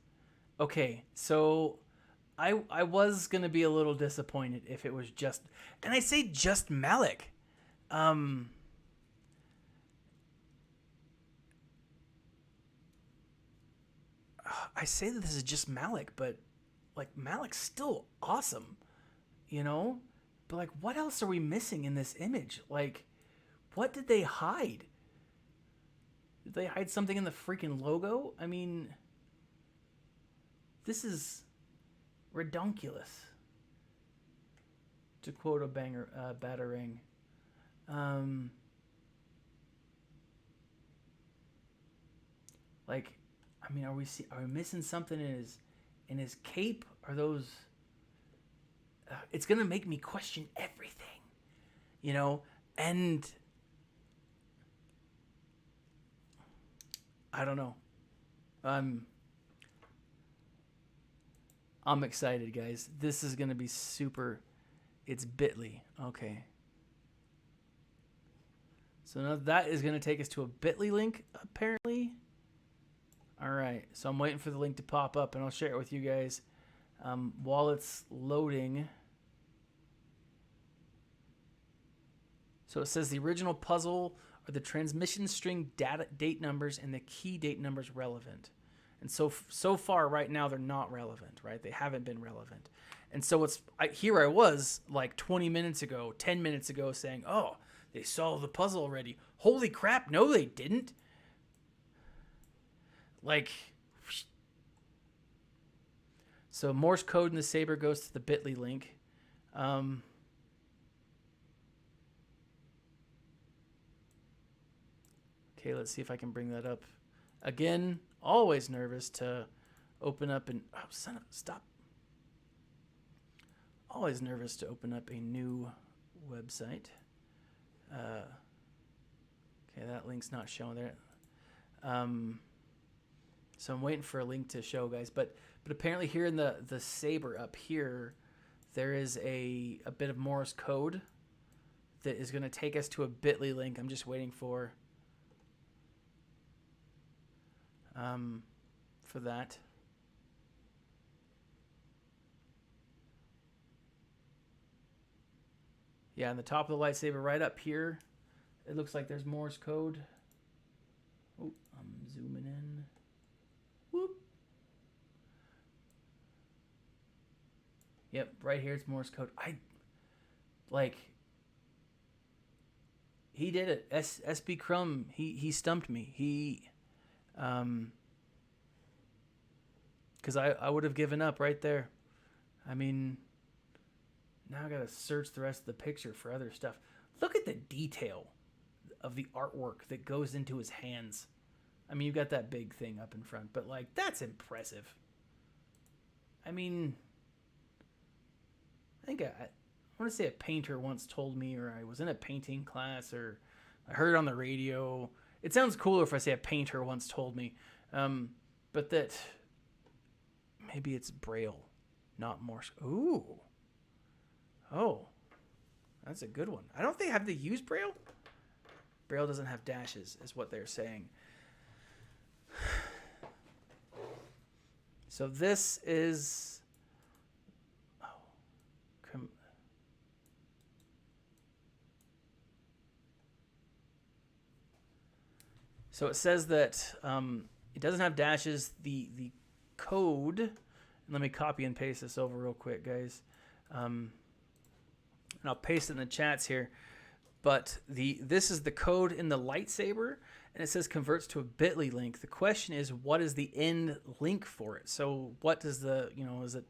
okay. So I was gonna be a little disappointed if it was just, and I say just Malak. I say that this is just Malak, but like Malak's still awesome, you know? But like, what else are we missing in this image? Like, what did they hide? Did they hide something in the freaking logo? I mean, this is redonkulous, to quote a batarang. Like, I mean, are we missing something in his cape? Are those? It's gonna make me question everything, you know. And I don't know. I'm excited, guys. This is gonna be super. It's Bitly. Okay. So now that is gonna take us to a Bitly link, apparently. All right, so I'm waiting for the link to pop up, and I'll share it with you guys while it's loading. So it says the original puzzle are the transmission string date numbers and the key date numbers relevant. And so far right now they're not relevant, right? They haven't been relevant. And so here I was like 20 minutes ago, 10 minutes ago saying, oh, they solved the puzzle already. Holy crap, no they didn't. Like, so Morse code in the saber goes to the Bitly link. Okay, let's see if I can bring that up. Again, always nervous to open up and stop. Always nervous to open up a new website. Okay, that link's not showing there. So I'm waiting for a link to show, guys. But apparently here in the saber up here, there is a bit of Morse code that is going to take us to a Bitly link. I'm just waiting for that. Yeah, on the top of the lightsaber, right up here, it looks like there's Morse code. Oh, I'm zooming in. Whoop. Yep, right here it's Morse code. He did it. SB Crumb, he stumped me. Because I would have given up right there. I mean, now I gotta search the rest of the picture for other stuff. Look at the detail of the artwork that goes into his hands. I mean, you've got that big thing up in front, but like, that's impressive. I mean, I think I want to say a painter once told me, or I was in a painting class, or I heard it on the radio. It sounds cooler if I say a painter once told me, but that maybe it's Braille, not Morse. Ooh. Oh, that's a good one. I don't think have they used Braille. Braille doesn't have dashes, is what they're saying. So this is. So it says that it doesn't have dashes. The code. And let me copy and paste this over real quick, guys. And I'll paste it in the chats here. But this is the code in the lightsaber, and it says converts to a Bitly link. The question is, what is the end link for it? So what does is it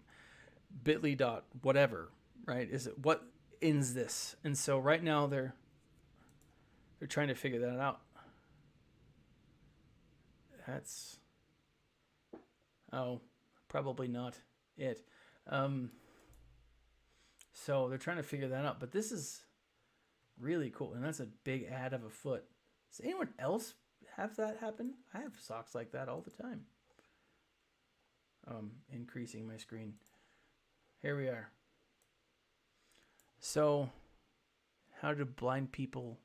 Bitly dot whatever, right? Is it what ends this? And so right now they're trying to figure that out. That's Oh, probably not it. Um, so they're trying to figure that out. But this is really cool. And that's a big ad of a foot. Does anyone else have that happen? I have socks like that all the time. Increasing my screen. Here we are. So, how do blind people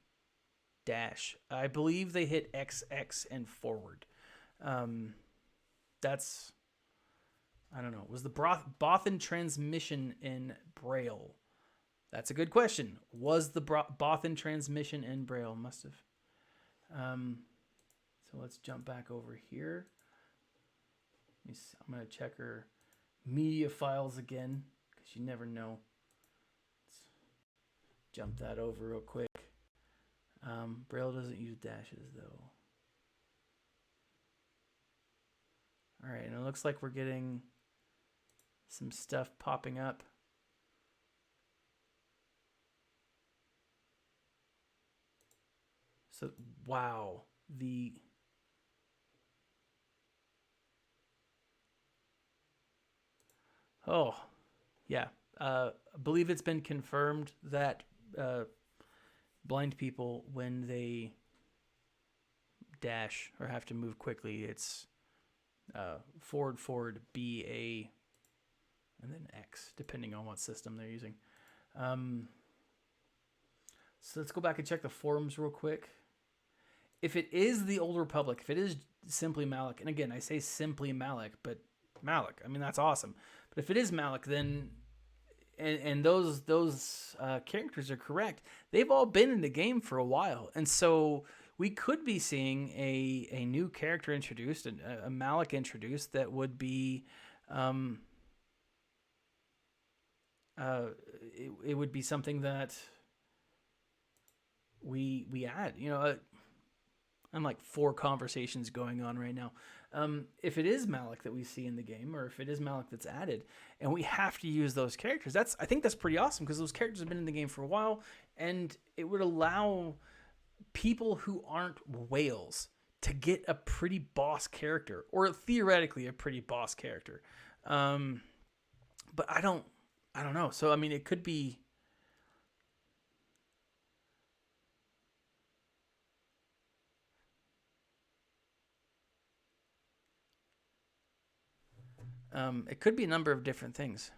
dash? I believe they hit XX and forward. That's, I don't know. Was the Bothan transmission in Braille? That's a good question. Was the Bothan transmission in Braille? Must have. So let's jump back over here. I'm going to check her media files again, because you never know. Let's jump that over real quick. Braille doesn't use dashes, though. All right, and it looks like we're getting some stuff popping up. So, wow. Oh, yeah. I believe it's been confirmed that blind people, when they dash or have to move quickly, it's forward, B, A, and then X, depending on what system they're using. So let's go back and check the forums real quick. If it is the Old Republic, if it is simply Malak, and again, I say simply Malak, but Malak, I mean, that's awesome. But if it is Malak, then, and those characters are correct, they've all been in the game for a while. And so we could be seeing a new character introduced, a Malak introduced, that would be, it would be something that we add, I'm like 4 conversations going on right now. If it is Malak that we see in the game, or if it is Malak that's added, and we have to use those characters, I think that's pretty awesome, because those characters have been in the game for a while, and it would allow people who aren't whales to get a pretty boss character, or theoretically a pretty boss character. But I don't know. So I mean, it could be. It could be a number of different things.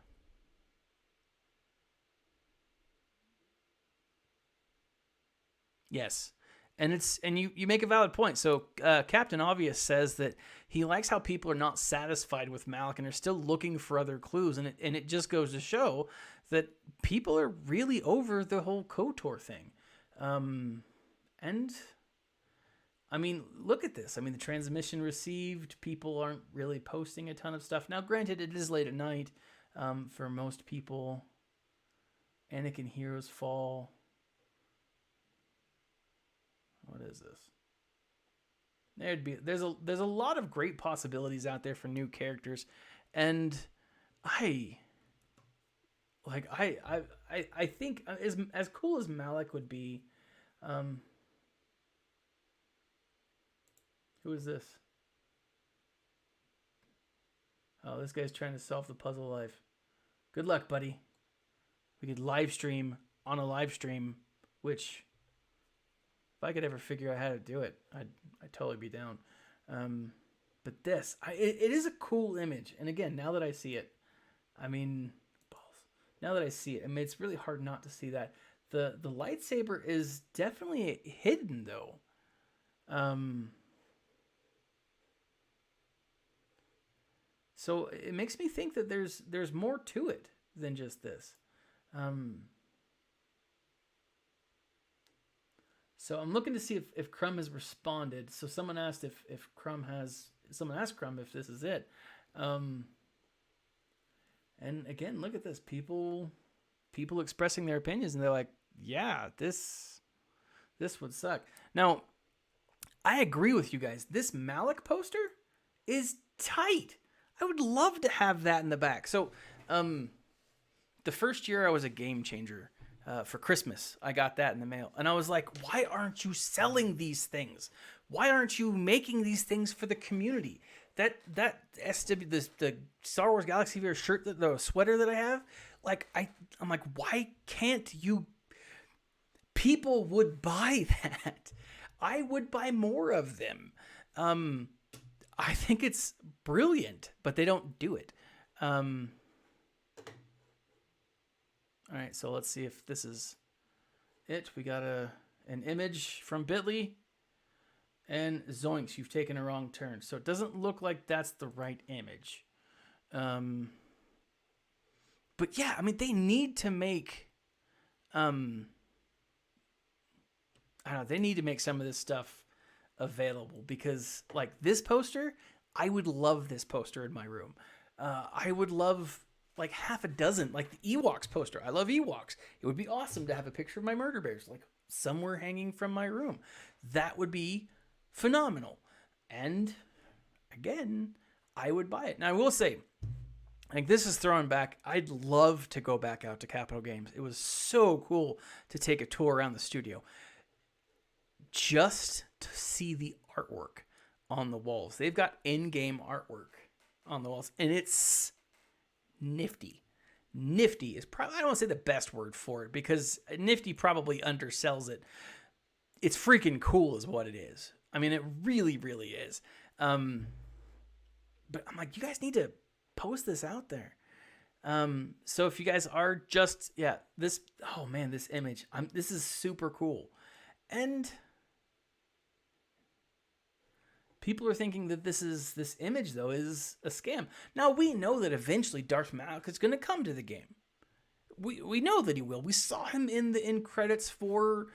Yes. And you make a valid point. So Captain Obvious says that he likes how people are not satisfied with Malak and are still looking for other clues. And it just goes to show that people are really over the whole KOTOR thing. And I mean, look at this. I mean, the transmission received. People aren't really posting a ton of stuff. Now, granted, it is late at night for most people. Anakin Heroes Fall. What is this? There's a lot of great possibilities out there for new characters, and I think as cool as Malak would be. Who is this? Oh, this guy's trying to solve the puzzle life. Good luck, buddy. We could live stream on a live stream, which, if I could ever figure out how to do it, I'd totally be down. But this, it is a cool image. And again, now that I see it, I mean, balls. Now that I see it, I mean, it's really hard not to see that. The lightsaber is definitely hidden, though. So it makes me think that there's more to it than just this. So I'm looking to see if Crumb has responded. So someone asked if Crumb has. Someone asked Crumb if this is it. And again, look at this. People expressing their opinions, and they're like, "Yeah, this would suck." Now, I agree with you guys. This Malak poster is tight. I would love to have that in the back. So, the first year I was a Game Changer for Christmas, I got that in the mail. And I was like, why aren't you selling these things? Why aren't you making these things for the community? that SW the Star Wars Galaxy Fair shirt, the sweater that I have, like I'm like, why can't you? People would buy that. I would buy more of them. I think it's brilliant, but they don't do it. All right, so let's see if this is it. We got an image from Bitly. And zoinks, you've taken a wrong turn. So it doesn't look like that's the right image. But yeah, I mean, they need to make... I don't know, they need to make some of this stuff available. Because, like, this poster, I would love this poster in my room. I would love, like, half a dozen. Like, the Ewoks poster. I love Ewoks. It would be awesome to have a picture of my murder bears, like, somewhere hanging from my room. That would be... phenomenal. And again, I would buy it. Now I will say, I think this is throwing back. I'd love to go back out to Capitol Games. It was so cool to take a tour around the studio just to see the artwork on the walls. They've got in-game artwork on the walls, and it's nifty. Nifty is probably, I don't want to say the best word for it because nifty probably undersells it. It's freaking cool is what it is. I mean, it really, really is. But I'm like, you guys need to post this out there. So if you guys are just, this, oh man, this image, this is super cool. And people are thinking that this image though is a scam. Now we know that eventually Darth Malak is going to come to the game. We know that he will. We saw him in the end credits for,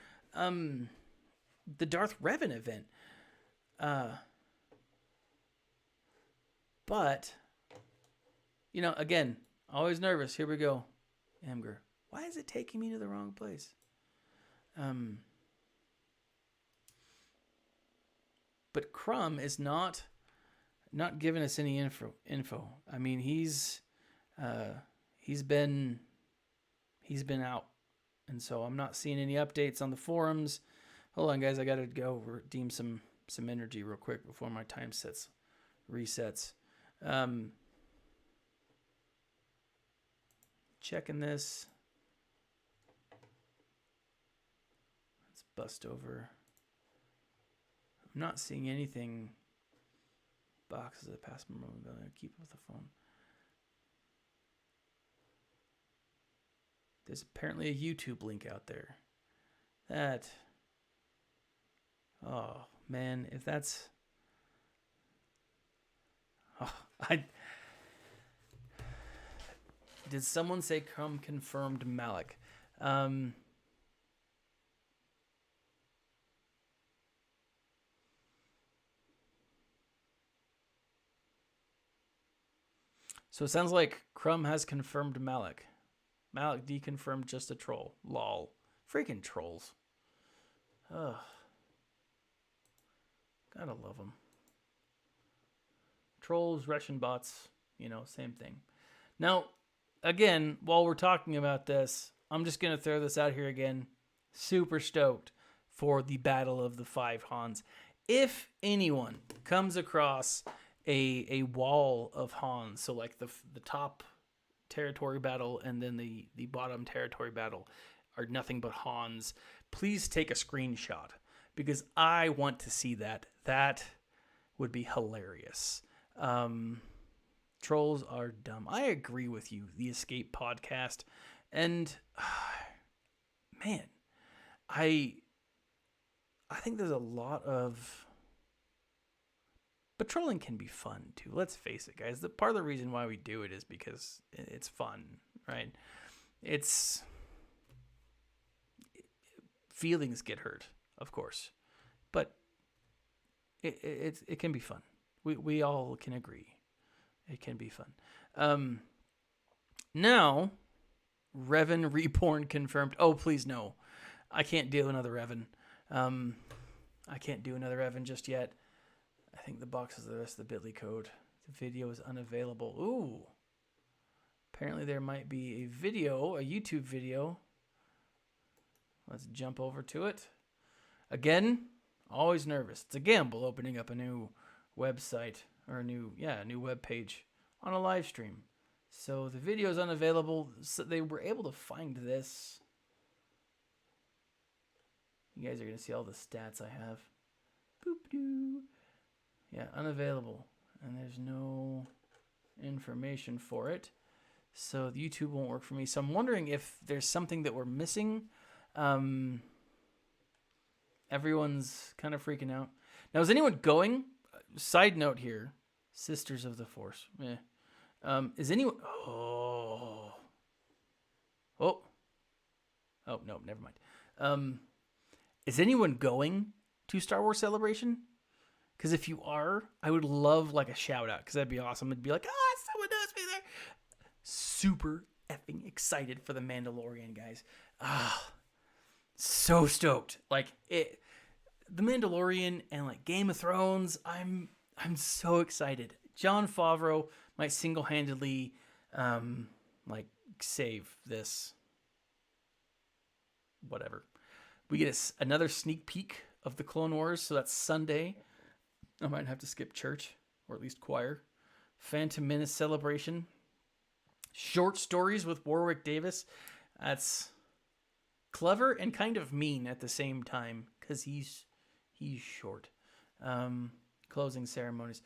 the Darth Revan event. But, you know, again, always nervous. Here we go. Amger. Why is it taking me to the wrong place? But Crumb is not giving us any info. I mean, he's been out. And so I'm not seeing any updates on the forums. Hold on, guys. I got to go redeem some energy real quick before my time resets. Checking this. Let's bust over. I'm not seeing anything. Boxes of the past moment. Keep with the phone. There's apparently a YouTube link out there. Oh man, if that's, did someone say come confirmed Malak? So it sounds like Crumb has confirmed Malak. Malak deconfirmed just a troll. Lol. Freaking trolls. Ugh. Gotta love them. Trolls, Russian bots, same thing. Now, again, while we're talking about this, I'm just going to throw this out here again. Super stoked for the Battle of the Five Hans. If anyone comes across a wall of Hans, so like the top territory battle and then the bottom territory battle are nothing but Hans, please take a screenshot because I want to see that. That would be hilarious. Trolls are dumb. I agree with you, the Escape podcast. And man, I think there's a lot of, but trolling can be fun too. Let's face it, guys. The part of the reason why we do it is because it's fun, right? Feelings get hurt, of course, but it can be fun. We all can agree. It can be fun. Now, Revan Reborn confirmed. Oh, please no. I can't do another Revan. I can't do another Revan just yet. I think the box is the rest of the bit.ly code. The video is unavailable. Ooh. Apparently there might be a YouTube video. Let's jump over to it. Again, always nervous. It's a gamble opening up a new website. or a new web page on a live stream. So the video is unavailable. So they were able to find this. You guys are going to see all the stats I have. Boop-doo. Yeah, unavailable. And there's no information for it. So the YouTube won't work for me. So I'm wondering if there's something that we're missing. Everyone's kind of freaking out. Now, is anyone going? Side note here. Sisters of the Force. Is anyone... Oh, no, never mind. Is anyone going to Star Wars Celebration? Because if you are, I would love like a shout out, because that'd be awesome. It'd be like, someone knows me there. Super effing excited for the Mandalorian, guys. So stoked. Like it, the Mandalorian and like Game of Thrones. I'm so excited. Jon Favreau might single-handedly like save this. Whatever. We get another sneak peek of the Clone Wars, so that's Sunday. I might have to skip church, or at least choir. Phantom Menace celebration. Short stories with Warwick Davis. That's clever and kind of mean at the same time, because he's short. Closing ceremonies.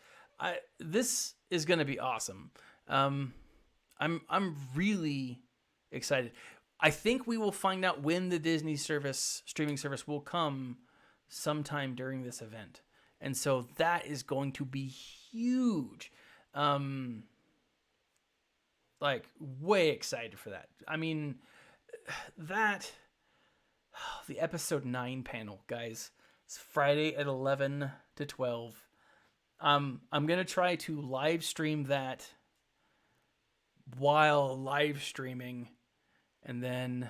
This is going to be awesome. I'm really excited. I think we will find out when the Disney streaming service will come sometime during this event. And so that is going to be huge. Like, way excited for that. I mean, the episode 9 panel, guys. It's Friday at 11 to 12. I'm going to try to live stream that while live streaming. And then,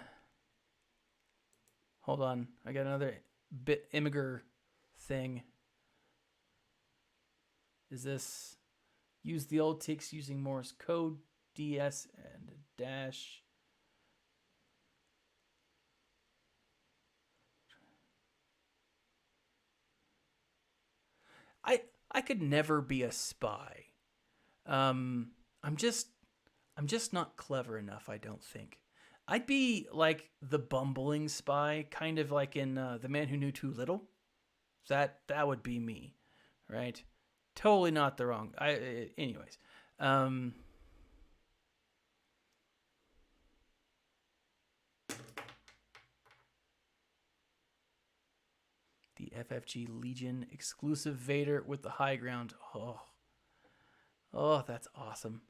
hold on, I got another bit imgur thing. Is this use the old ticks using Morse code, DS and dash? I could never be a spy. I'm just not clever enough, I don't think. I'd be like the bumbling spy, kind of like in The Man Who Knew Too Little. That would be me, right? Totally not the wrong. Anyways. The FFG Legion exclusive Vader with the high ground. Oh, that's awesome.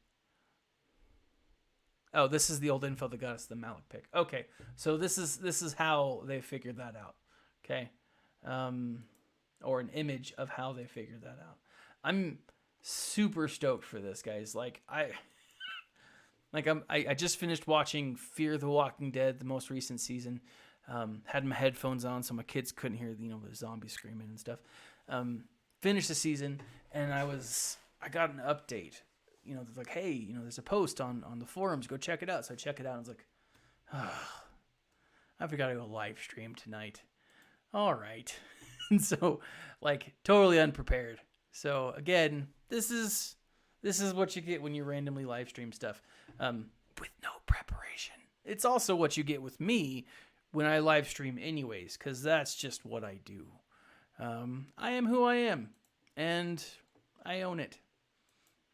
Oh, this is the old info that got us the Malak pick. Okay, so this is how they figured that out. Okay, or an image of how they figured that out. I'm super stoked for this, guys. Like I just finished watching Fear the Walking Dead, the most recent season. Had my headphones on so my kids couldn't hear the zombies screaming and stuff. Finished the season, and I got an update. It's like, hey, there's a post on the forums. Go check it out. So I check it out, and I was like, I forgot to go live stream tonight. All right. And so, like, totally unprepared. So again, this is what you get when you randomly live stream stuff with no preparation. It's also what you get with me when I live stream anyways, because that's just what I do. I am who I am, and I own it.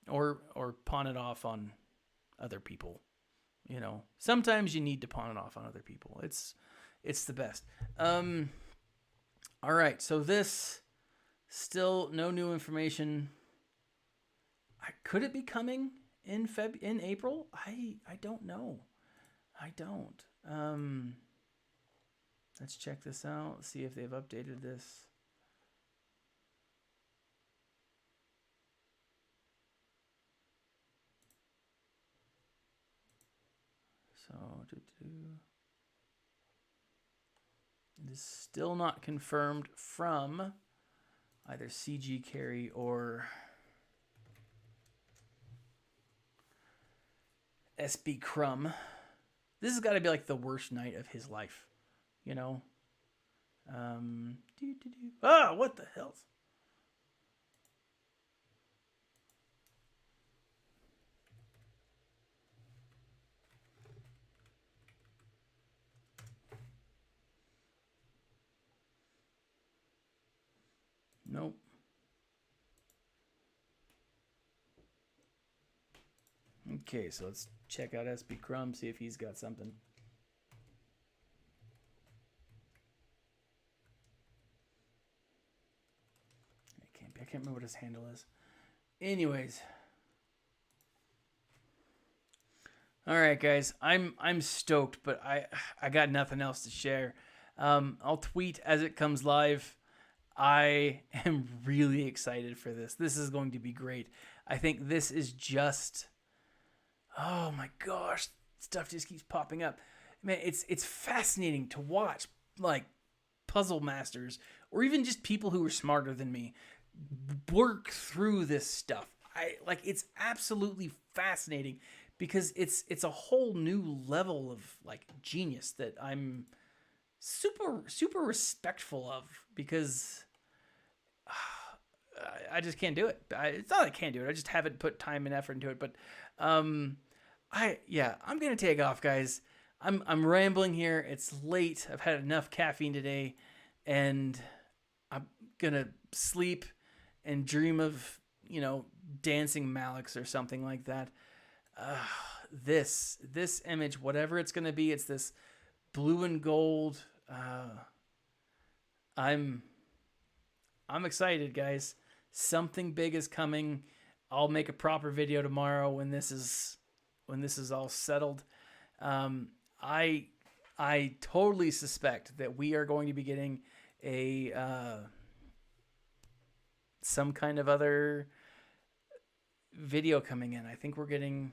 Or pawn it off on other people. Sometimes you need to pawn it off on other people. It's the best. All right, so this still no new information. Could it be coming in April? I don't know. I don't. Let's check this out. See if they've updated this. So, it is still not confirmed from either CG Carry or SB Crumb. This has got to be like the worst night of his life, what the hell? Okay, so let's check out SB Crumb, see if he's got something. I can't remember what his handle is. Anyways. All right, guys. I'm stoked, but I got nothing else to share. I'll tweet as it comes live. I am really excited for this. This is going to be great. I think this is just, oh my gosh, stuff just keeps popping up. Man, it's fascinating to watch, like, puzzle masters or even just people who are smarter than me work through this stuff. It's absolutely fascinating because it's a whole new level of like genius that I'm super respectful of, because I just can't do it. It's not that I can't do it. I just haven't put time and effort into it. But I'm gonna take off, guys. I'm rambling here. It's late. I've had enough caffeine today, and I'm gonna sleep and dream of, dancing Malaks or something like that. This image, whatever it's gonna be, it's this blue and gold. I'm excited, guys. Something big is coming. I'll make a proper video tomorrow when this is all settled. I totally suspect that we are going to be getting a some kind of other video coming in. I think we're getting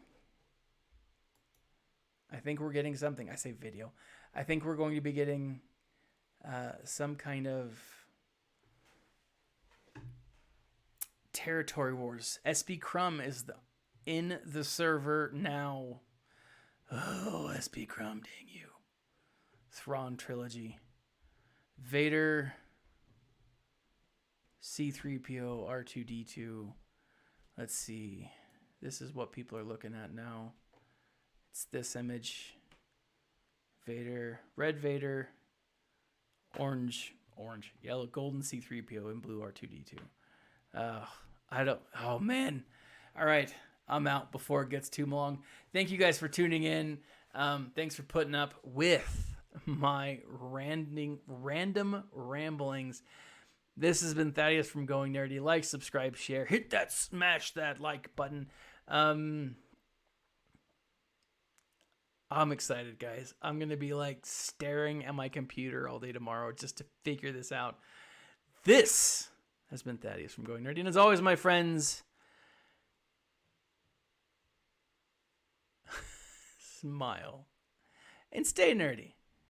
something. I say video. I think we're going to be getting some kind of territory wars. SB Crumb is in the server now. Oh, SB Crumb, dang you. Thrawn trilogy. Vader, C-3PO, R2-D2. Let's see. This is what people are looking at now. It's this image. Vader, red Vader, orange, yellow, golden C-3PO, and blue R2-D2. Oh man. All right. I'm out before it gets too long. Thank you guys for tuning in. Thanks for putting up with my random ramblings. This has been Thaddeus from Going Nerdy. Like, subscribe, share, smash that like button. I'm excited, guys. I'm going to be like staring at my computer all day tomorrow just to figure this out. This has been Thaddeus from Going Nerdy. And as always, my friends, smile and stay nerdy.